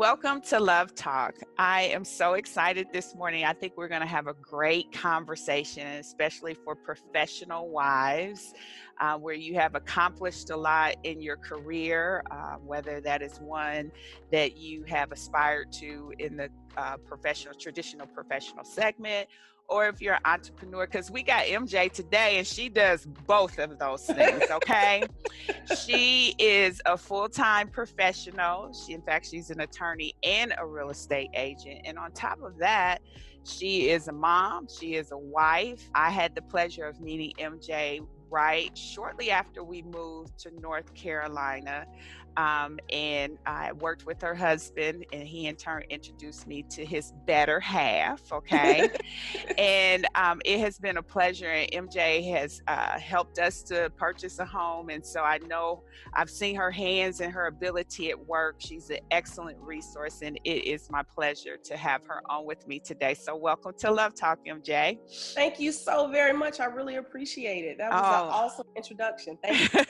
Welcome to Love Talk. I am so excited this morning. I think we're going to have a great conversation, especially for professional wives, where you have accomplished a lot in your career, whether that is one that you have aspired to in the traditional professional segment, or if you're an entrepreneur, because we got MJ today and she does both of those things, okay? She is a full-time professional. In fact, she's an attorney and a real estate agent. And on top of that, she is a mom. She is a wife. I had the pleasure of meeting MJ right shortly after we moved to North Carolina. And I worked with her husband, and he in turn introduced me to his better half, okay? And it has been a pleasure. And MJ has helped us to purchase a home. And so I know I've seen her hands and her ability at work. She's an excellent resource, and it is my pleasure to have her on with me today. So welcome to Love Talk, MJ. Thank you so very much. I really appreciate it. That was an awesome introduction. Thank you.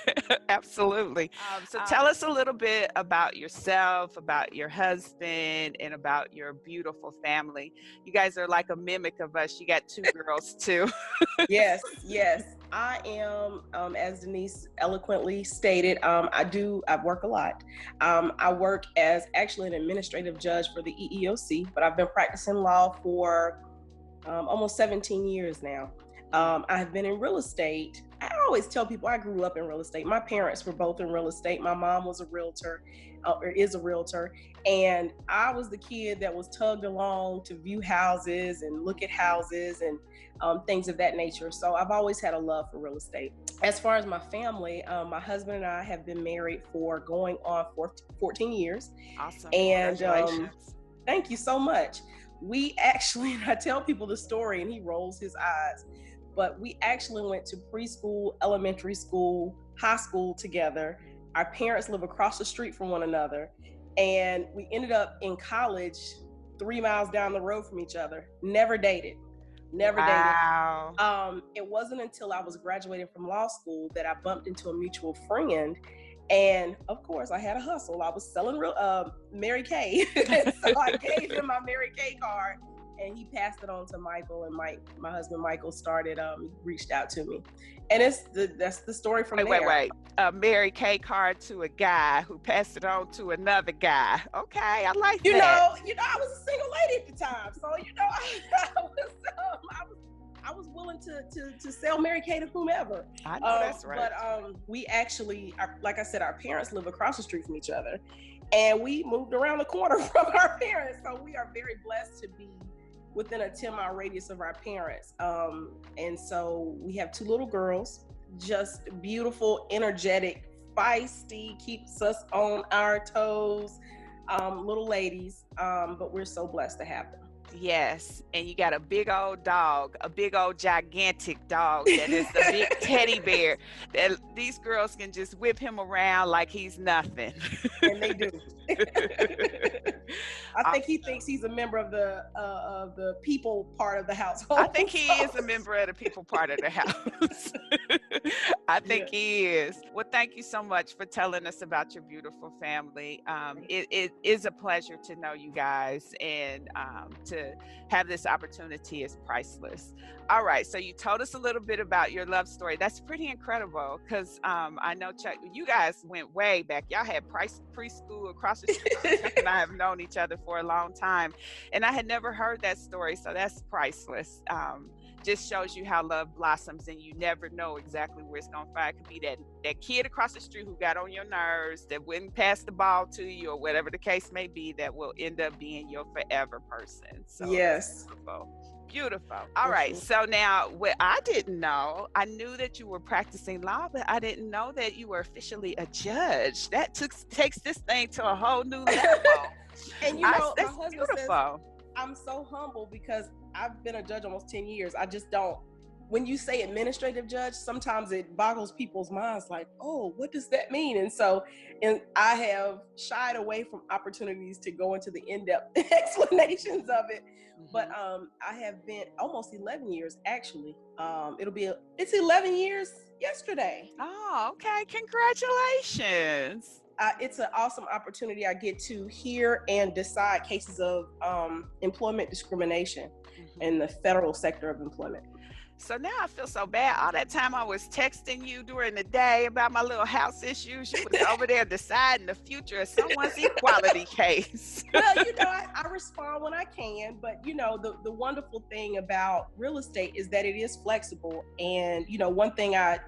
Absolutely. So tell us a little bit about yourself, about your husband, and about your beautiful family. You guys are like a mimic of us. You got two girls too. Yes. I am, as Denise eloquently stated, I work a lot. I work as actually an administrative judge for the EEOC, but I've been practicing law for almost 17 years now. I've been in real estate. I always tell people I grew up in real estate. My parents were both in real estate. My mom was a realtor, or is a realtor. And I was the kid that was tugged along to view houses and look at houses and things of that nature. So I've always had a love for real estate. As far as my family, my husband and I have been married for going on 14 years. Awesome. And congratulations. Thank you so much. We actually, I tell people the story and he rolls his eyes, but we actually went to preschool, elementary school, high school together. Our parents live across the street from one another. And we ended up in college 3 miles down the road from each other. Never dated. Wow. It wasn't until I was graduating from law school that I bumped into a mutual friend. And of course, I had a hustle. I was selling Mary Kay. So I gave him my Mary Kay card, and he passed it on to Michael. And my husband Michael reached out to me, and that's the story from there. Wait. A Mary Kay card to a guy who passed it on to another guy. Okay, I like that. You know, I was a single lady at the time, so I was willing to sell Mary Kay to whomever. I know that's right. But we actually, like I said, our parents live across the street from each other, and we moved around the corner from our parents. So we are very blessed to be within a 10-mile radius of our parents. And so we have 2 little girls, just beautiful, energetic, feisty, keeps us on our toes, little ladies. But we're so blessed to have them. Yes, and you got a big old dog, a big old gigantic dog that is the big teddy bear that these girls can just whip him around like he's nothing. And they do. I think he thinks he's a member of the people part of the household. I think he is a member of the people part of the house. I think he is. Well, thank you so much for telling us about your beautiful family. It is a pleasure to know you guys, and to have this opportunity is priceless. All right, so you told us a little bit about your love story. That's pretty incredible, because I know, Chuck, you guys went way back. Y'all had preschool across the street. Chuck and I have known each other for a long time, and I had never heard that story, so that's priceless. Just shows you how love blossoms, and you never know exactly where it's going to find. It could be that kid across the street who got on your nerves, that wouldn't pass the ball to you, or whatever the case may be, that will end up being your forever person. So yes. Beautiful. All right. So now, what I didn't know, I knew that you were practicing law, but I didn't know that you were officially a judge. That takes this thing to a whole new level. And my husband beautiful. Says, I'm so humble because I've been a judge almost 10 years. I just don't, when you say administrative judge, sometimes it boggles people's minds like, oh, what does that mean? And I have shied away from opportunities to go into the in-depth explanations of it. Mm-hmm. But I have been almost 11 years, actually. It's 11 years yesterday. Oh, okay. Congratulations. It's an awesome opportunity. I get to hear and decide cases of employment discrimination in the federal sector of employment. So now I feel so bad. All that time I was texting you during the day about my little house issues, you was over there deciding the future of someone's equality case. Well, I respond when I can, but the wonderful thing about real estate is that it is flexible. And one thing I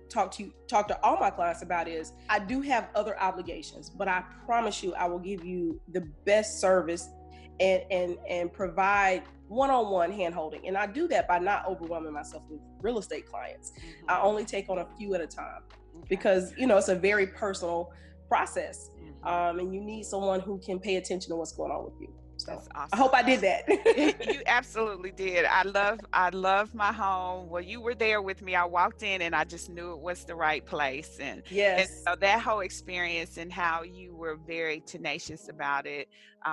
talk to all my clients about is I do have other obligations, but I promise you I will give you the best service and provide one-on-one hand-holding. And I do that by not overwhelming myself with real estate clients. I only take on a few at a time because it's a very personal process. And you need someone who can pay attention to what's going on with you. So that's awesome. I hope I did that. You absolutely did. I love my home. Well, you were there with me. I walked in and I just knew it was the right place. And yes, and so that whole experience and how you were very tenacious about it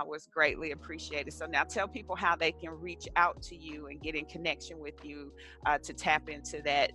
was greatly appreciated. So now tell people how they can reach out to you and get in connection with you to tap into that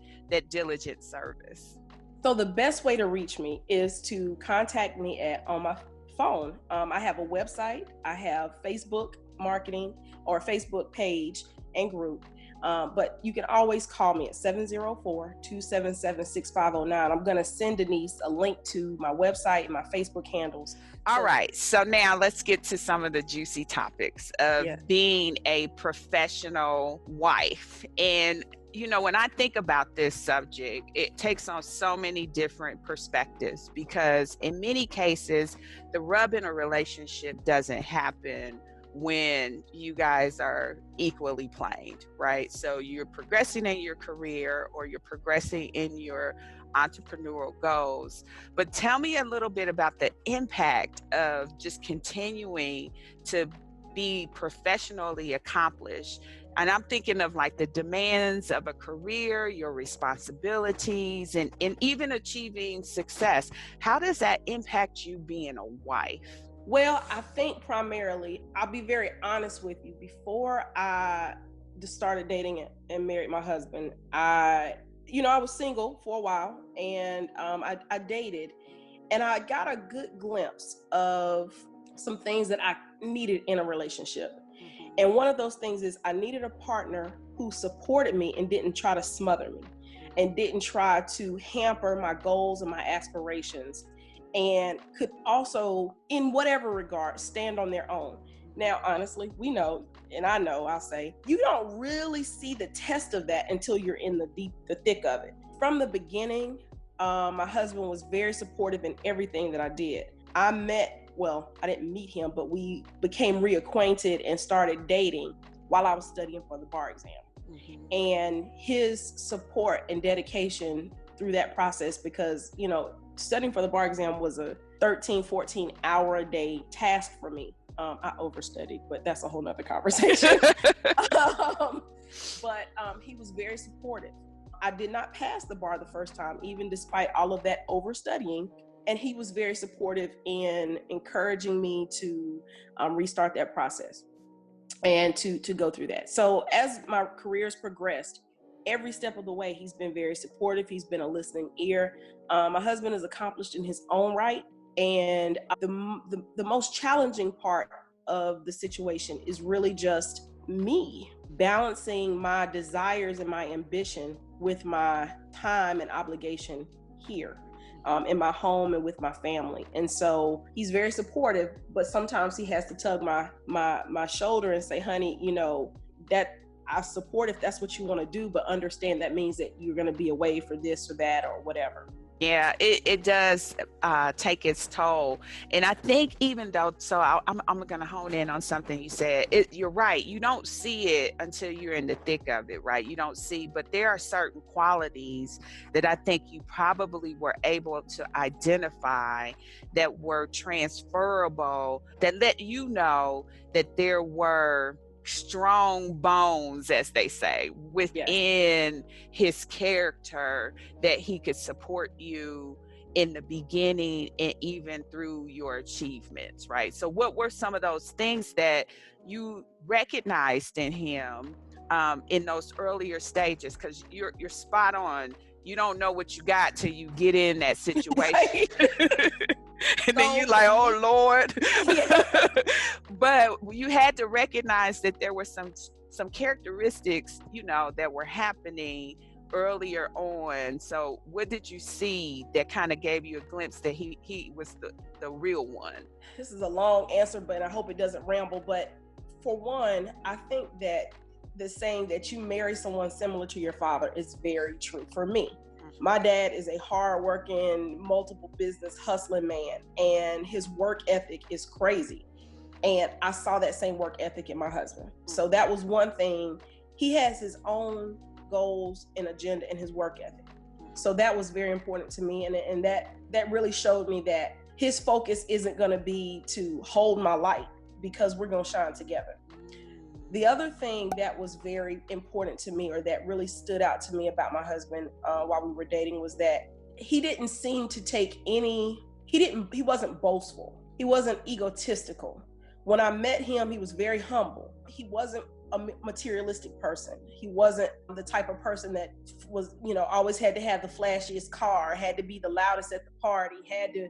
diligent service. So the best way to reach me is to contact me on my phone. I have a website, I have Facebook marketing or Facebook page and group, but you can always call me at 704-277-6509. I'm going to send Denise a link to my website and my Facebook handles. All right, so now let's get to some of the juicy topics of being a professional wife. And when I think about this subject, it takes on so many different perspectives because in many cases, the rub in a relationship doesn't happen when you guys are equally planed, right? So you're progressing in your career or you're progressing in your entrepreneurial goals. But tell me a little bit about the impact of just continuing to be professionally accomplished. And I'm thinking of like the demands of a career, your responsibilities, and even achieving success. How does that impact you being a wife? Well, I think primarily, I'll be very honest with you. Before I just started dating and married my husband, I was single for a while and I dated and I got a good glimpse of some things that I needed in a relationship. And one of those things is I needed a partner who supported me and didn't try to smother me and didn't try to hamper my goals and my aspirations and could also, in whatever regard, stand on their own. Now, honestly, we know, and I know, I'll say, you don't really see the test of that until you're in the thick of it. From the beginning, my husband was very supportive in everything that I did. I didn't meet him, but we became reacquainted and started dating while I was studying for the bar exam. And his support and dedication through that process, because, studying for the bar exam was a 13, 14 hour a day task for me. I overstudied, but that's a whole nother conversation. But he was very supportive. I did not pass the bar the first time, even despite all of that overstudying. And he was very supportive in encouraging me to restart that process and to go through that. So as my career's progressed, every step of the way, he's been very supportive. He's been a listening ear. My husband is accomplished in his own right. And the most challenging part of the situation is really just me balancing my desires and my ambition with my time and obligation here. In my home and with my family. And so he's very supportive, but sometimes he has to tug my shoulder and say, honey, that I support if that's what you want to do, but understand that means that you're going to be away for this or that or whatever. Yeah, it does take its toll. And I think even though, I'm going to hone in on something you said. You're right. You don't see it until you're in the thick of it, right? You don't see, but there are certain qualities that I think you probably were able to identify that were transferable, that let you know that there were strong bones, as they say, within his character, that he could support you in the beginning and even through your achievements, right? So what were some of those things that you recognized in him in those earlier stages? Because you're spot on. You don't know what you got till you get in that situation. And then you So like, for oh me, Lord. yeah. But you had to recognize that there were some characteristics, that were happening earlier on. So what did you see that kind of gave you a glimpse that he was the real one? This is a long answer, but I hope it doesn't ramble. But for one, I think that the saying that you marry someone similar to your father is very true for me. My dad is a hardworking, multiple business hustling man, and his work ethic is crazy. And I saw that same work ethic in my husband. So that was one thing. He has his own goals and agenda in his work ethic. So that was very important to me. And that really showed me that his focus isn't going to be to hold my light, because we're going to shine together. The other thing that was very important to me, or that really stood out to me about my husband while we were dating, was that he didn't seem to take any, he wasn't boastful. He wasn't egotistical. When I met him, he was very humble. He wasn't a materialistic person. He wasn't the type of person that was, always had to have the flashiest car, had to be the loudest at the party, had to,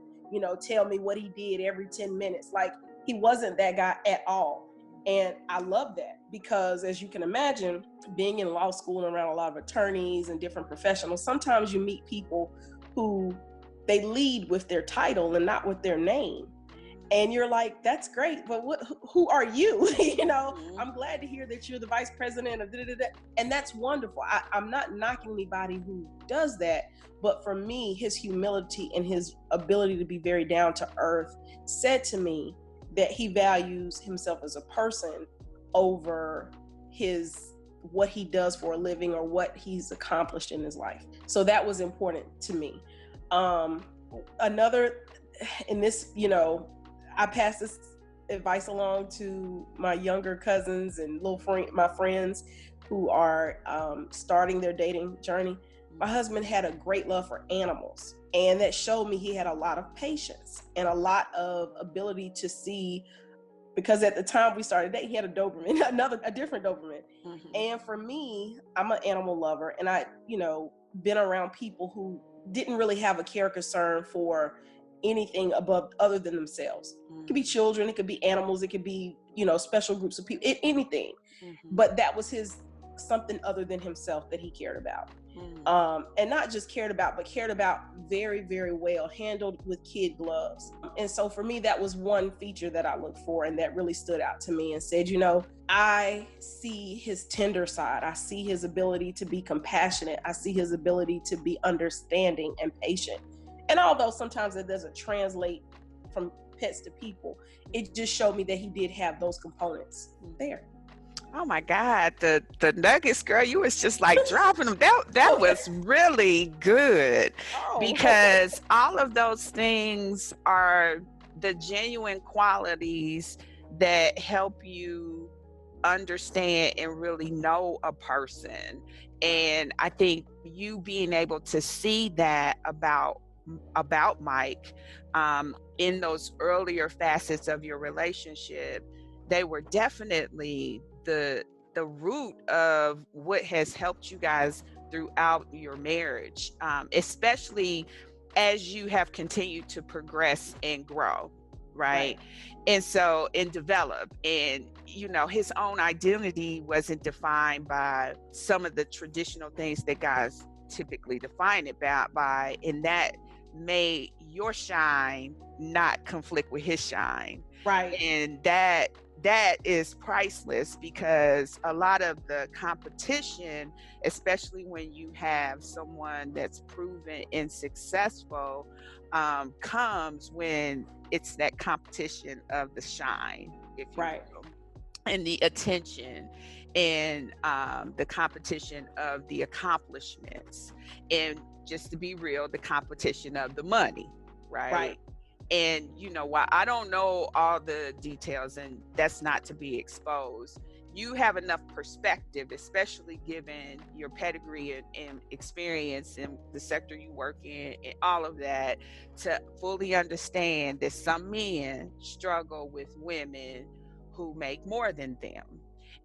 tell me what he did every 10 minutes. Like, he wasn't that guy at all. And I love that, because as you can imagine, being in law school and around a lot of attorneys and different professionals, sometimes you meet people who they lead with their title and not with their name. And you're like, that's great, but who are you? I'm glad to hear that you're the vice president of da-da-da-da. And that's wonderful. I'm not knocking anybody who does that, but for me, his humility and his ability to be very down to earth said to me that he values himself as a person over what he does for a living or what he's accomplished in his life. So that was important to me. Another, in this, I pass this advice along to my younger cousins and my friends who are starting their dating journey. My husband had a great love for animals, and that showed me he had a lot of patience and a lot of ability to see, because at the time we started dating, he had a Doberman, a different Doberman. And for me, I'm an animal lover, and I, been around people who didn't really have a care concern for anything above other than themselves. It could be children, it could be animals, it could be, special groups of people, anything. But that was something other than himself that he cared about. And not just cared about, but cared about very, very well, handled with kid gloves. And so for me, that was one feature that I looked for, and that really stood out to me and said, I see his tender side. I see his ability to be compassionate. I see his ability to be understanding and patient. And although sometimes it doesn't translate from pets to people, it just showed me that he did have those components there. Oh my God, the nuggets, girl, you was just like dropping them. That was really good, because all of those things are the genuine qualities that help you understand and really know a person. And I think you being able to see that about Mike in those earlier facets of your relationship, they were definitely the root of what has helped you guys throughout your marriage, especially as you have continued to progress and grow, right? And develop. And his own identity wasn't defined by some of the traditional things that guys typically define it by, and that made your shine not conflict with his shine. And that is priceless, because a lot of the competition, especially when you have someone that's proven and successful, comes when it's that competition of the shine, if you will, and the attention, and the competition of the accomplishments, and just to be real, the competition of the money, right? And while I don't know all the details, and that's not to be exposed, you have enough perspective, especially given your pedigree and experience in the sector you work in and all of that, to fully understand that some men struggle with women who make more than them.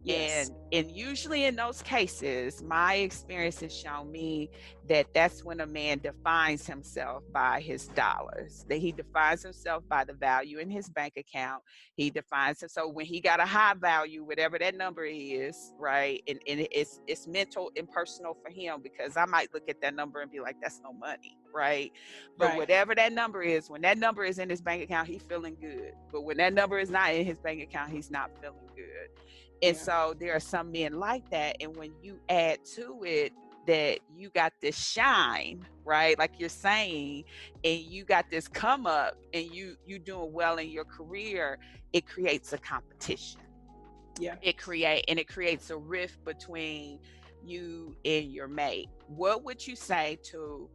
Yes. And usually in those cases, my experience has shown me that that's when a man defines himself by his dollars, that he defines himself by the value in his bank account. He defines it. So when he got a high value, whatever that number is, right? And it's mental and personal for him, because I might look at that number and be like, that's no money, right? But Right. whatever that number is, when that number is in his bank account, he's feeling good. But when that number is not in his bank account, he's not feeling good. And Yeah. so there are some men like that. And when you add to it that you got this shine, right? Like you're saying, and you got this come up, and you doing well in your career, it creates a competition. Yeah. It creates a rift between you and your mate. What would you say to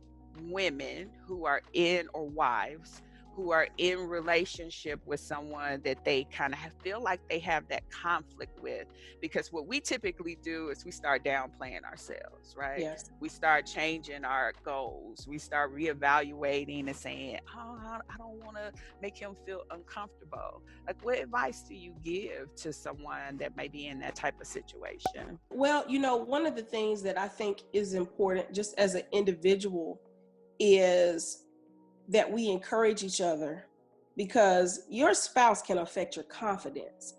women who are in, or wives who are in relationship with someone that they kind of feel like they have that conflict with? Because what we typically do is we start downplaying ourselves, right? Yes. We start changing our goals. We start reevaluating and saying, oh, I don't want to make him feel uncomfortable. Like, what advice do you give to someone that may be in that type of situation? Well, one of the things that I think is important just as an individual is that we encourage each other, because your spouse can affect your confidence.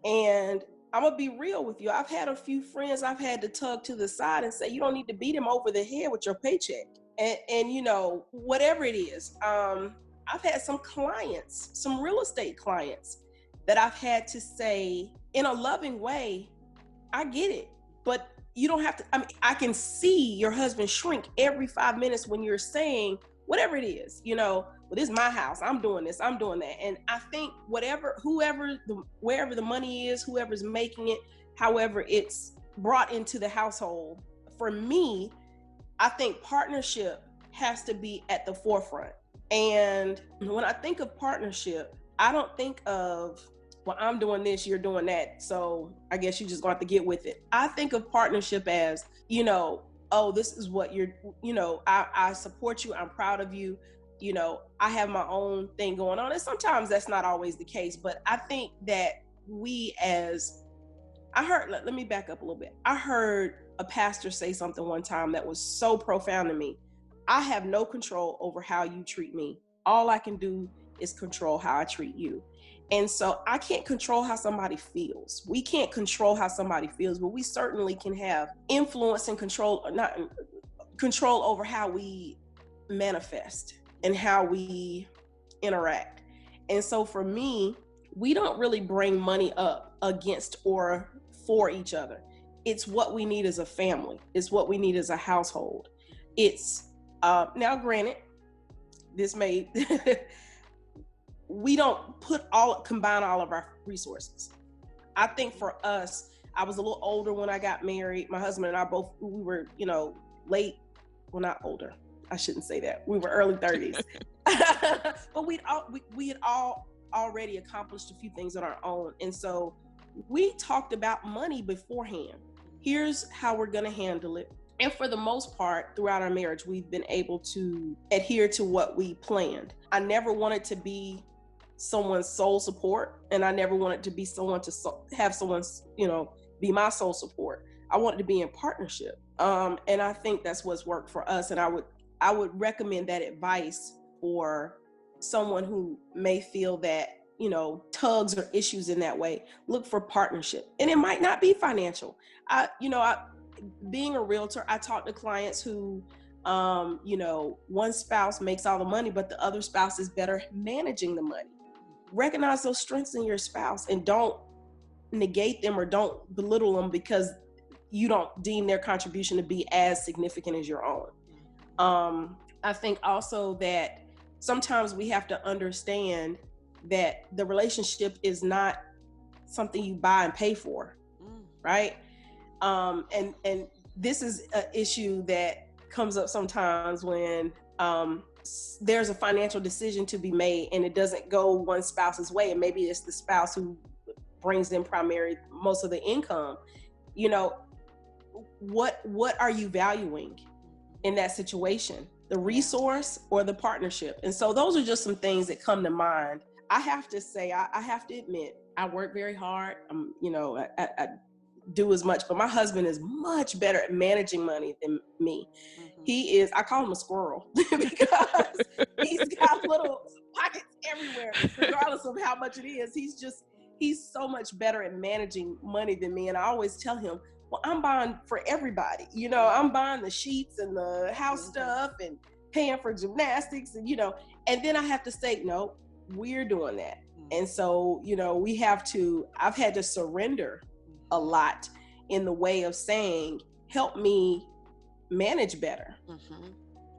And I'm gonna be real with you. I've had a few friends I've had to tug to the side and say, you don't need to beat him over the head with your paycheck. And whatever it is. I've had some clients, some real estate clients, that I've had to say in a loving way, I get it, but you don't have to. I mean, I can see your husband shrink every 5 minutes when you're saying whatever it is, well, this is my house. I'm doing this, I'm doing that. And I think wherever the money is, whoever's making it, however it's brought into the household, for me, I think partnership has to be at the forefront. And when I think of partnership, I don't think of, well, I'm doing this, you're doing that, so I guess you just going to have to get with it. I think of partnership as, oh, this is what I support you, I'm proud of you, I have my own thing going on. And sometimes that's not always the case, but I think that let me back up a little bit. I heard a pastor say something one time that was so profound to me. I have no control over how you treat me. All I can do is control how I treat you. And so I can't control how somebody feels. We can't control how somebody feels, but we certainly can have influence and control over how we manifest and how we interact. And so for me, we don't really bring money up against or for each other. It's what we need as a family. It's what we need as a household. It's now granted, this may we don't combine all of our resources. I think for us, I was a little older when I got married. My husband and I we were, late, well, not older. I shouldn't say that. We were early 30s. But we had all already accomplished a few things on our own. And so we talked about money beforehand. Here's how we're going to handle it. And for the most part, throughout our marriage, we've been able to adhere to what we planned. I never wanted to be someone's sole support, and I never wanted to be someone to have someone, be my sole support. I wanted to be in partnership. And I think that's what's worked for us. And I would recommend that advice for someone who may feel that, tugs or issues in that way. Look for partnership. And it might not be financial. Being a realtor, I talk to clients who, one spouse makes all the money, but the other spouse is better managing the money. Recognize those strengths in your spouse and don't negate them or don't belittle them because you don't deem their contribution to be as significant as your own. I think also that sometimes we have to understand that the relationship is not something you buy and pay for, right? And this is an issue that comes up sometimes when there's a financial decision to be made and it doesn't go one spouse's way, and maybe it's the spouse who brings in most of the income. What are you valuing in that situation? The resource or the partnership? And so those are just some things that come to mind. I have to say, I have to admit, I work very hard. I do as much, but my husband is much better at managing money than me. Mm-hmm. He is, I call him a squirrel because he's got little pockets everywhere, regardless of how much it is. He's so much better at managing money than me. And I always tell him, well, I'm buying for everybody. You know, I'm buying the sheets and the house stuff and paying for gymnastics and, you know, and then I have to say, no, we're doing that. And so, you know, I've had to surrender a lot in the way of saying, help me manage better.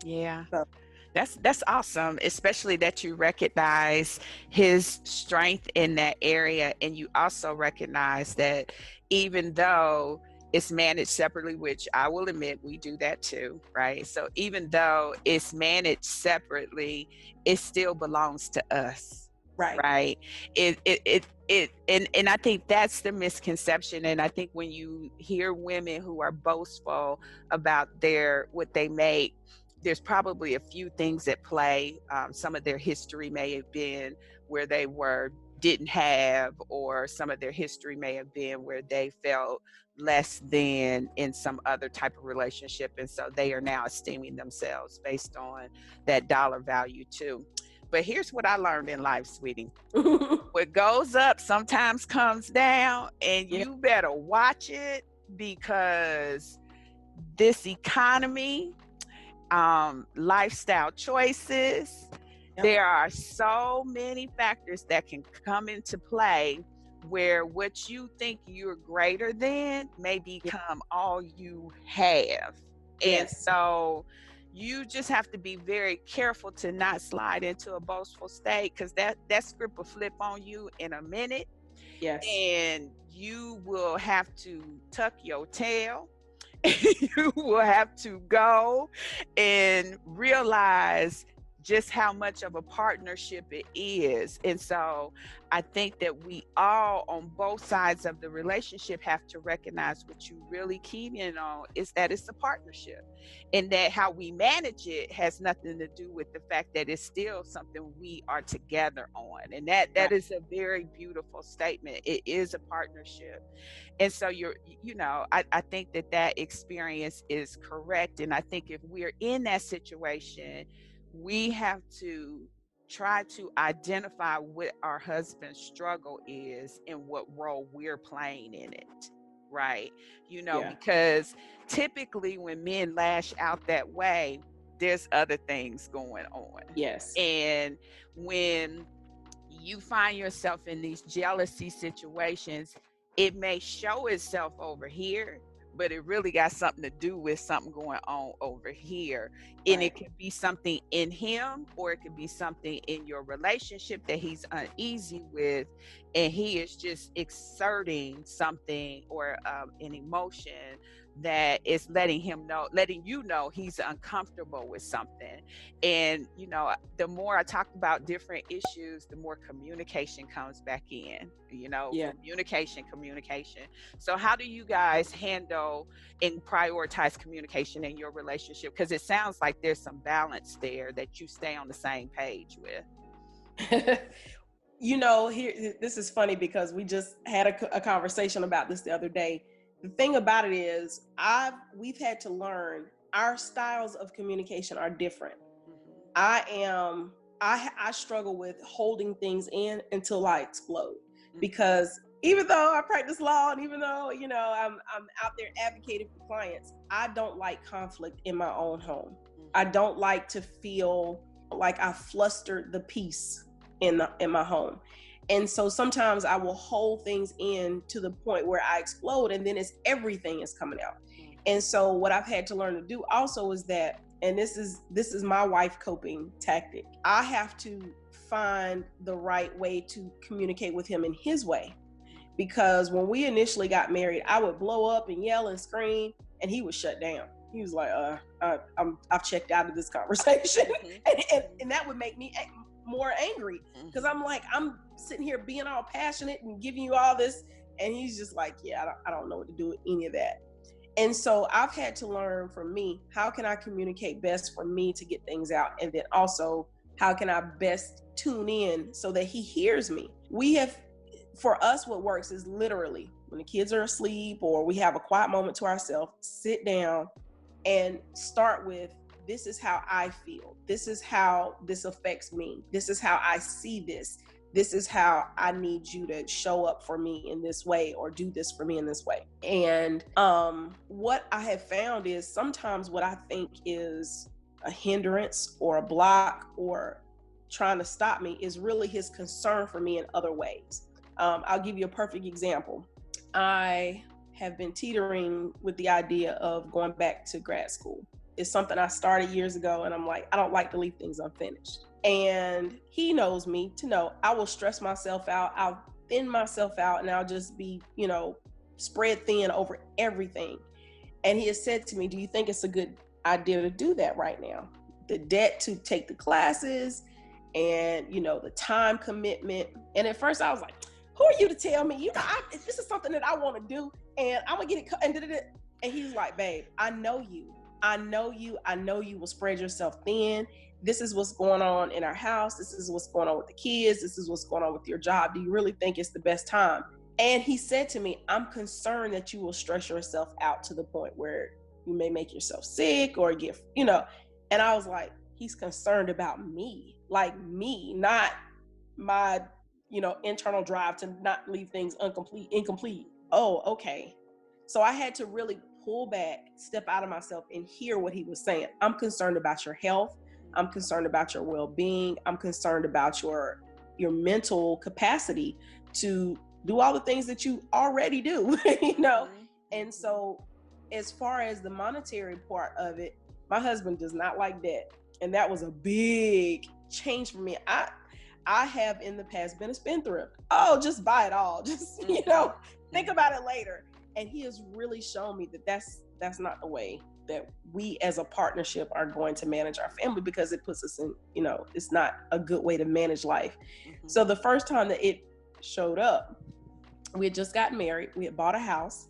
Yeah. So, that's awesome, especially that you recognize his strength in that area, and you also recognize that even though it's managed separately, which I will admit we do that too, right? So even though it's managed separately, it still belongs to us. Right. And I think that's the misconception. And I think when you hear women who are boastful about what they make, there's probably a few things at play. Some of their history may have been where they didn't have, or some of their history may have been where they felt less than in some other type of relationship. And so they are now esteeming themselves based on that dollar value too. But here's what I learned in life, sweetie. What goes up sometimes comes down, and you better watch it, because this economy, lifestyle choices, there are so many factors that can come into play where what you think you're greater than may become all you have. And so you just have to be very careful to not slide into a boastful state, because that script will flip on you in a minute. And you will have to tuck your tail. You will have to go and realize just how much of a partnership it is. And so I think that we all on both sides of the relationship have to recognize what you really key in on is that it's a partnership, and that how we manage it has nothing to do with the fact that it's still something we are together on. And that is a very beautiful statement. It is a partnership. And so I think that experience is correct. And I think if we're in that situation, we have to try to identify what our husband's struggle is and what role we're playing in it. Right. Because typically when men lash out that way, there's other things going on. And when you find yourself in these jealousy situations, it may show itself over here, but it really got something to do with something going on over here. And it could be something in him, or it could be something in your relationship that he's uneasy with, and he is just exerting something or an emotion that is letting you know he's uncomfortable with something. And the more I talk about different issues, the more communication comes back in. Communication. So how do you guys handle and prioritize communication in your relationship? Because it sounds like there's some balance there that you stay on the same page with. Here, this is funny because we just had a conversation about this the other day. The thing about it is we've had to learn our styles of communication are different. I struggle with holding things in until I explode, because even though I practice law, and even though, I'm out there advocating for clients, I don't like conflict in my own home. I don't like to feel like I flustered the peace in my home. And so sometimes I will hold things in to the point where I explode, and then everything is coming out. And so what I've had to learn to do also is that, and this is my wife coping tactic, I have to find the right way to communicate with him in his way. Because when we initially got married, I would blow up and yell and scream, and he would shut down. He was like, I've checked out of this conversation. And that would make me more angry, because I'm like, I'm sitting here being all passionate and giving you all this, and he's just like, I don't know what to do with any of that. And so I've had to learn from me, how can I communicate best for me to get things out? And then also, how can I best tune in so that he hears me? For us, what works is literally, when the kids are asleep or we have a quiet moment to ourselves, sit down and start with, this is how I feel. This is how this affects me. This is how I see this. This is how I need you to show up for me in this way or do this for me in this way. And what I have found is sometimes what I think is a hindrance or a block or trying to stop me is really his concern for me in other ways. I'll give you a perfect example. I have been teetering with the idea of going back to grad school. It's something I started years ago, and I'm like, I don't like to leave things unfinished. And he knows me to know I will stress myself out. I'll thin myself out, and I'll just be, spread thin over everything. And he has said to me, do you think it's a good idea to do that right now? The debt to take the classes and, the time commitment. And at first I was like, who are you to tell me? This is something that I want to do, and I'm going to get it. And he's like, babe, I know you. I know you will spread yourself thin. This is what's going on in our house. This is what's going on with the kids. This is what's going on with your job. Do you really think it's the best time? And he said to me, I'm concerned that you will stress yourself out to the point where you may make yourself sick or get, and I was like, he's concerned about me, like me, not my, internal drive to not leave things incomplete. Oh, okay. So I had to really pull back, step out of myself and hear what he was saying. I'm concerned about your health. I'm concerned about your well-being. I'm concerned about your mental capacity to do all the things that you already do, And so as far as the monetary part of it, my husband does not like debt. And that was a big change for me. I have in the past been a spendthrift. Oh, just buy it all. Just, think about it later. And he has really shown me that that's not the way that we as a partnership are going to manage our family, because it puts us in, it's not a good way to manage life. Mm-hmm. So the first time that it showed up, we had just gotten married. We had bought a house,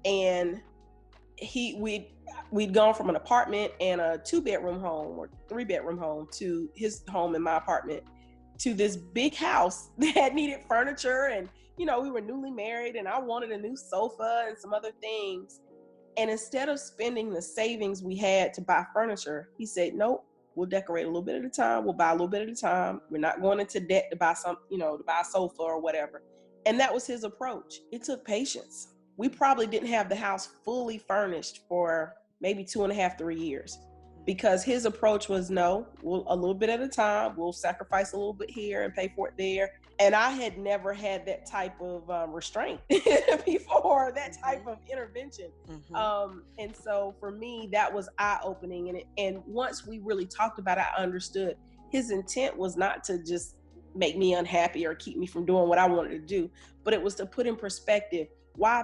and we'd gone from an apartment and a 2-bedroom home or 3-bedroom home to his home and my apartment to this big house that needed furniture. And we were newly married, and I wanted a new sofa and some other things. And instead of spending the savings we had to buy furniture, he said, nope, we'll decorate a little bit at a time. We'll buy a little bit at a time. We're not going into debt to buy to buy a sofa or whatever. And that was his approach. It took patience. We probably didn't have the house fully furnished for maybe 2.5, 3 years, because his approach was, no, we'll a little bit at a time. We'll sacrifice a little bit here and pay for it there. And I had never had that type of restraint before, that type of intervention. Mm-hmm. And so for me, that was eye-opening. And once we really talked about it, I understood his intent was not to just make me unhappy or keep me from doing what I wanted to do, but it was to put in perspective why,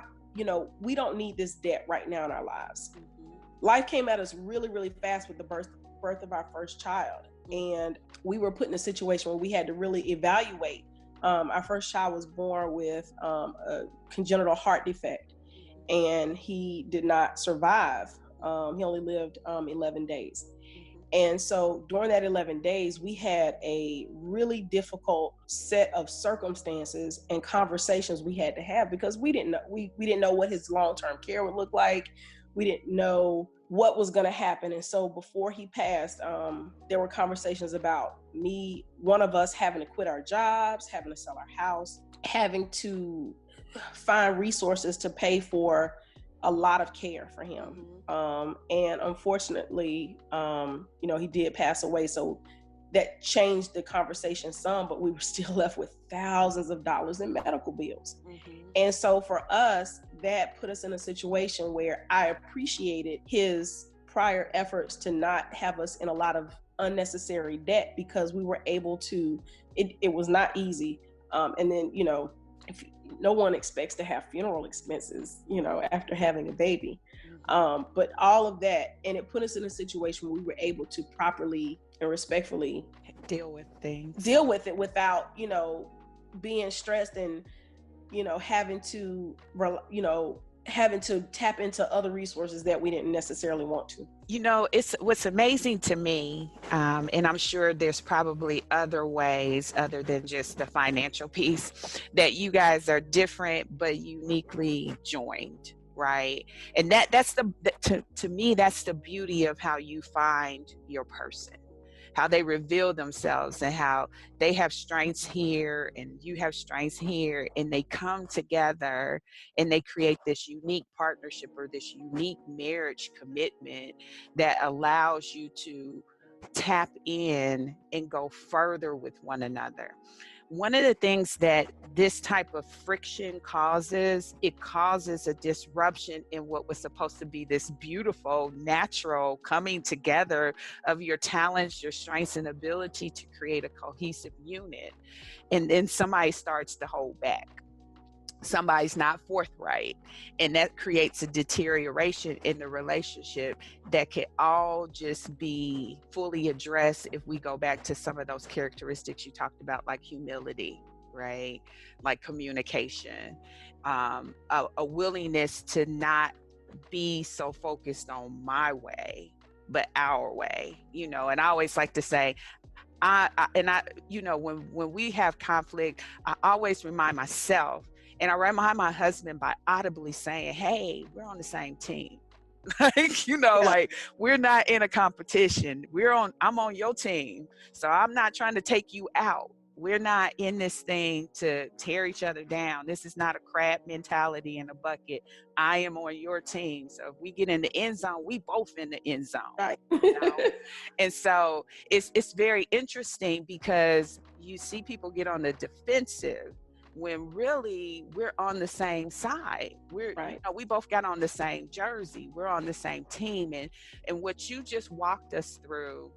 we don't need this debt right now in our lives. Mm-hmm. Life came at us really, really fast with the birth of our first child. And we were put in a situation where we had to really evaluate. Our first child was born with a congenital heart defect, and he did not survive. He only lived 11 days. And so during that 11 days, we had a really difficult set of circumstances and conversations we had to have, because we didn't know what his long-term care would look like. We didn't know what was going to happen. And so before he passed, there were conversations about one of us having to quit our jobs, having to sell our house, having to find resources to pay for a lot of care for him. And unfortunately, he did pass away. So that changed the conversation some, but we were still left with thousands of dollars in medical bills. Mm-hmm. And so for us, that put us in a situation where I appreciated his prior efforts to not have us in a lot of unnecessary debt, because we were able to, it was not easy. And then, if no one expects to have funeral expenses, after having a baby. But all of that, and it put us in a situation where we were able to properly and respectfully deal with it without, being stressed and, having to, having to tap into other resources that we didn't necessarily want to. It's what's amazing to me, and I'm sure there's probably other ways other than just the financial piece that you guys are different but uniquely joined, right? And to me, that's the beauty of how you find your person, how they reveal themselves, and how they have strengths here and you have strengths here, and they come together and they create this unique partnership or this unique marriage commitment that allows you to tap in and go further with one another. One of the things that this type of friction causes, it causes a disruption in what was supposed to be this beautiful, natural coming together of your talents, your strengths, and ability to create a cohesive unit. And then somebody starts to hold back. Somebody's not forthright, and that creates a deterioration in the relationship that can all just be fully addressed if we go back to some of those characteristics you talked about, like humility, right? Like communication, a willingness to not be so focused on my way but our way. And I always like to say, when we have conflict, I always remind myself, and I remind my husband by audibly saying, hey, we're on the same team. Like we're not in a competition. I'm on your team. So I'm not trying to take you out. We're not in this thing to tear each other down. This is not a crab mentality in a bucket. I am on your team. So if we get in the end zone, we both in the end zone. Right. And so it's very interesting because you see people get on the defensive when really we're on the same side. Right. We both got on the same jersey. We're on the same team. And what you just walked us through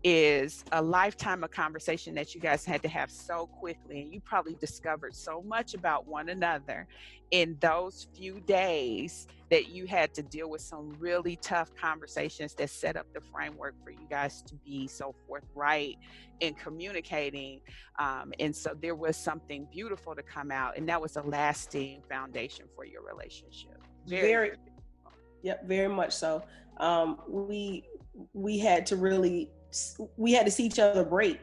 is a lifetime of conversation that you guys had to have so quickly. And you probably discovered so much about one another in those few days that you had to deal with some really tough conversations that set up the framework for you guys to be so forthright in communicating. And so there was something beautiful to come out, and that was a lasting foundation for your relationship. Very very much so. We had to see each other break,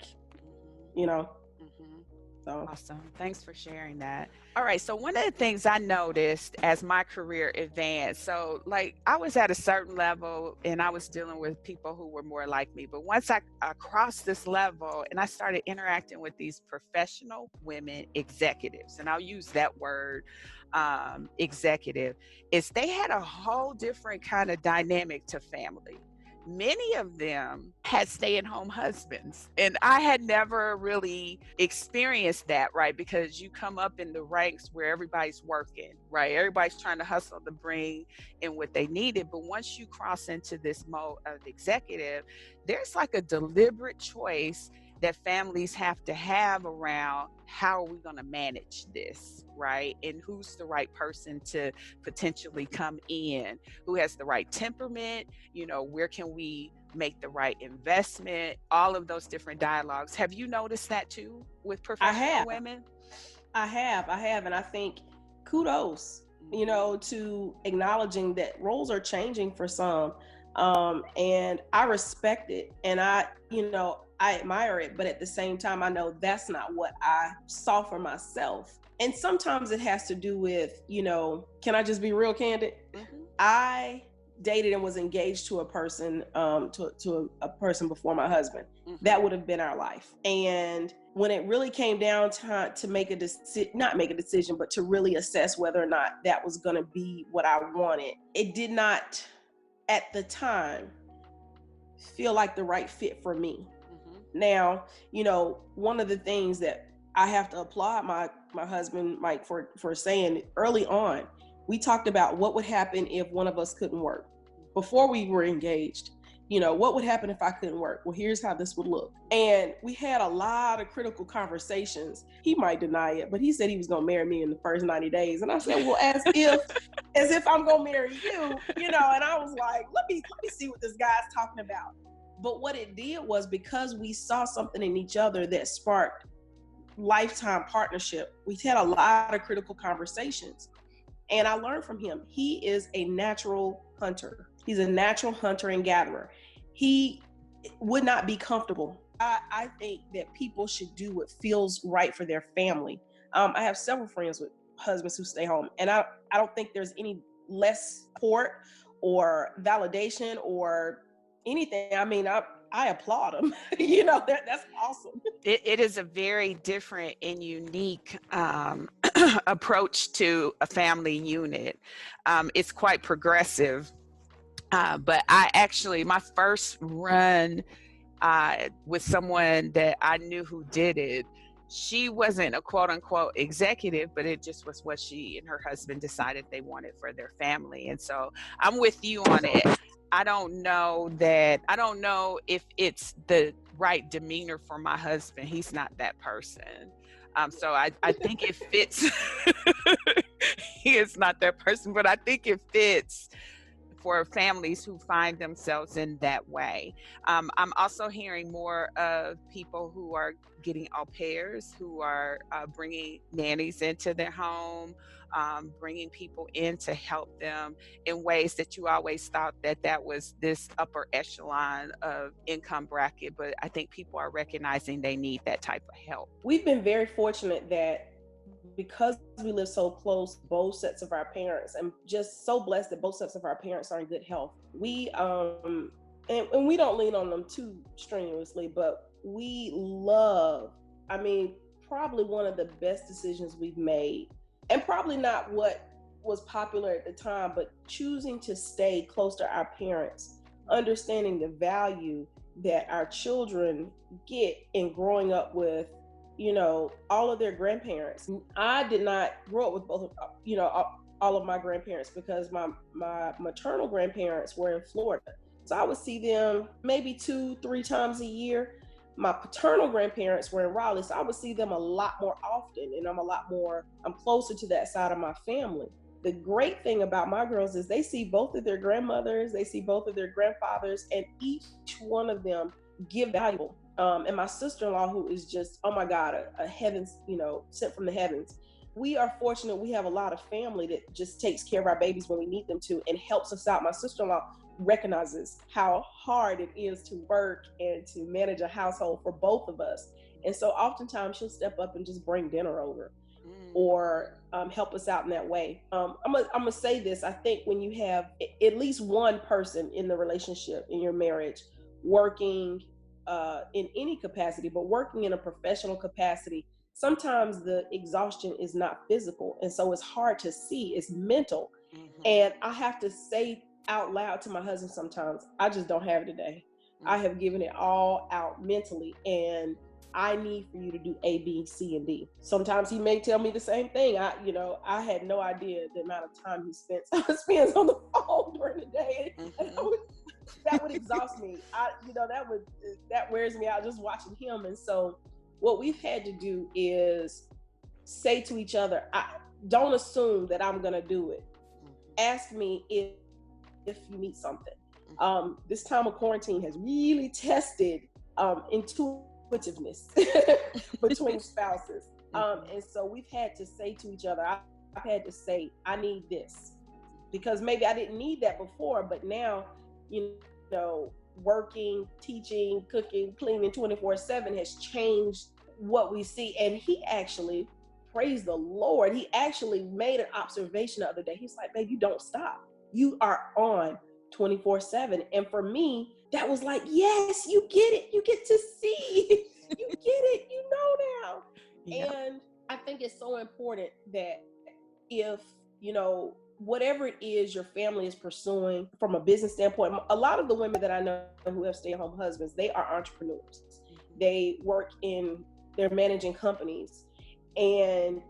So awesome. Thanks for sharing that. All right. So one of the things I noticed as my career advanced, so like I was at a certain level and I was dealing with people who were more like me. But once I crossed this level and I started interacting with these professional women executives, and I'll use that word, executive, is they had a whole different kind of dynamic to family. Many of them had stay-at-home husbands, and I had never really experienced that, right? Because you come up in the ranks where everybody's working, right? Everybody's trying to hustle to bring in what they needed. But once you cross into this mode of executive, there's like a deliberate choice that families have to have around how are we going to manage this, right? And who's the right person to potentially come in, who has the right temperament, where can we make the right investment, all of those different dialogues. Have you noticed that too with professional women? I have. And I think kudos, to acknowledging that roles are changing for some. And I respect it. And I admire it, but at the same time, I know that's not what I saw for myself. And sometimes it has to do with, can I just be real candid? Mm-hmm. I dated and was engaged to a person, to a person before my husband. Mm-hmm. That would have been our life. And when it really came down to make a decision, not make a decision, but to really assess whether or not that was going to be what I wanted, it did not, at the time, feel like the right fit for me. Now, one of the things that I have to applaud my husband, Mike, for saying early on, we talked about what would happen if one of us couldn't work. Before we were engaged, what would happen if I couldn't work? Well, here's how this would look. And we had a lot of critical conversations. He might deny it, but he said he was going to marry me in the first 90 days. And I said, well, as if I'm going to marry you, and I was like, let me see what this guy's talking about. But what it did was, because we saw something in each other that sparked lifetime partnership, we had a lot of critical conversations. And I learned from him. He is a natural hunter. He's a natural hunter and gatherer. He would not be comfortable. I think that people should do what feels right for their family. I have several friends with husbands who stay home, and I don't think there's any less support or validation or anything. I mean, I applaud them. That's awesome. It is a very different and unique approach to a family unit. It's quite progressive. But my first run with someone that I knew who did it, she wasn't a quote unquote executive, but it just was what she and her husband decided they wanted for their family. And so I'm with you on it. I don't know if it's the right demeanor for my husband. He's not that person. So I think it fits. He is not that person, but I think it fits for families who find themselves in that way. I'm also hearing more of people who are getting au pairs, who are bringing nannies into their home, bringing people in to help them in ways that you always thought that was this upper echelon of income bracket. But I think people are recognizing they need that type of help. We've been very fortunate that because we live so close, both sets of our parents, and just so blessed that both sets of our parents are in good health. We and we don't lean on them too strenuously, but we love, probably one of the best decisions we've made, and probably not what was popular at the time, but choosing to stay close to our parents, understanding the value that our children get in growing up with all of their grandparents. I did not grow up with both all of my grandparents, because my maternal grandparents were in Florida. So I would see them maybe 2-3 times a year. My paternal grandparents were in Raleigh, so I would see them a lot more often, and I'm closer to that side of my family. The great thing about my girls is they see both of their grandmothers, they see both of their grandfathers, and each one of them give valuable. And my sister-in-law, who is just, oh my God, a heavens, sent from the heavens. We are fortunate. We have a lot of family that just takes care of our babies when we need them to and helps us out. My sister-in-law recognizes how hard it is to work and to manage a household for both of us. And so oftentimes she'll step up and just bring dinner over or help us out in that way. I'm gonna say this. I think when you have at least one person in the relationship, in your marriage, working in any capacity, but working in a professional capacity, sometimes the exhaustion is not physical. And so it's hard to see, it's mental. Mm-hmm. And I have to say out loud to my husband sometimes, I just don't have it today. Mm-hmm. I have given it all out mentally, and I need for you to do A, B, C, and D. Sometimes he may tell me the same thing. I had no idea the amount of time he spends on the phone during the day. Mm-hmm. That would exhaust me. That wears me out just watching him. And so what we've had to do is say to each other, don't assume that I'm going to do it. Ask me if you need something. This time of quarantine has really tested intuitiveness between spouses. And so we've had to say to each other, I've had to say, I need this, because maybe I didn't need that before, but now, working, teaching, cooking, cleaning 24/7 has changed what we see. And he actually, praise the Lord, he actually made an observation the other day. He's like, babe, you don't stop. You are on 24/7. And for me, that was like, yes, you get it. You get to see. You get it. You know now. Yeah. And I think it's so important that if, whatever it is your family is pursuing from a business standpoint, a lot of the women that I know who have stay-at-home husbands, they are entrepreneurs. They they're managing companies. And,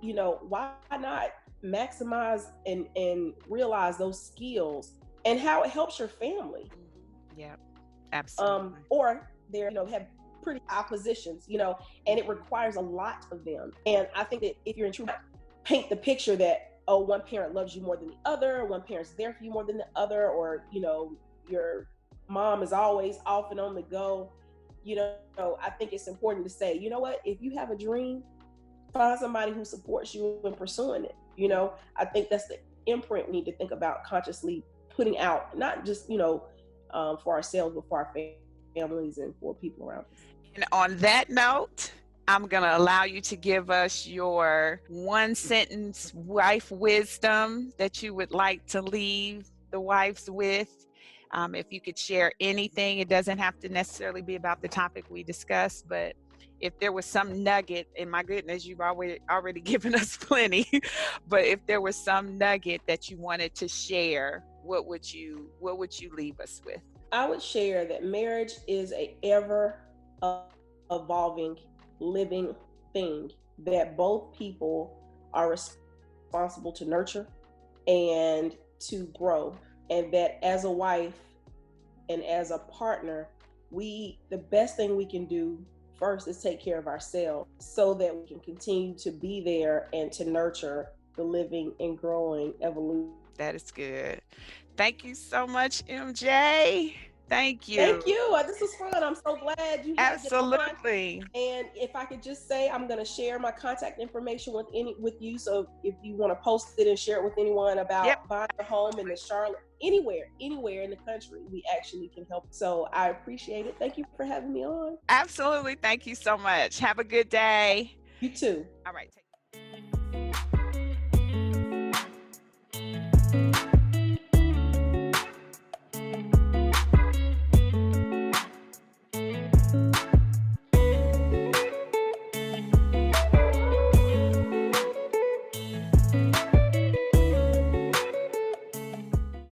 why not maximize and realize those skills and how it helps your family? Yeah, absolutely. Or they're, have pretty high positions, and it requires a lot of them. And I think that if you're in truth, paint the picture that, one parent loves you more than the other, one parent's there for you more than the other, or, your mom is always off and on the go. I think it's important to say, you know what, if you have a dream, find somebody who supports you in pursuing it. I think that's imprint we need to think about consciously putting out, not just, for ourselves, but for our families and for people around us. And on that note, I'm going to allow you to give us your one sentence wife wisdom that you would like to leave the wives with. If you could share anything, it doesn't have to necessarily be about the topic we discussed, but if there was some nugget, and my goodness, you've already given us plenty, but if there was some nugget that you wanted to share, what would you leave us with? I would share that marriage is a ever evolving, living thing that both people are responsible to nurture and to grow, and that as a wife and as a partner, the best thing we can do first is take care of ourselves so that we can continue to be there and to nurture the living and growing evolution. That is good. Thank you so much, MJ. Thank you. Thank you. This was fun. I'm so glad you had Absolutely. And if I could just say, I'm going to share my contact information with you. So if you want to post it and share it with anyone about buying a home in the Charlotte, anywhere in the country, we actually can help. So I appreciate it. Thank you for having me on. Absolutely. Thank you so much. Have a good day. You too. All right. Take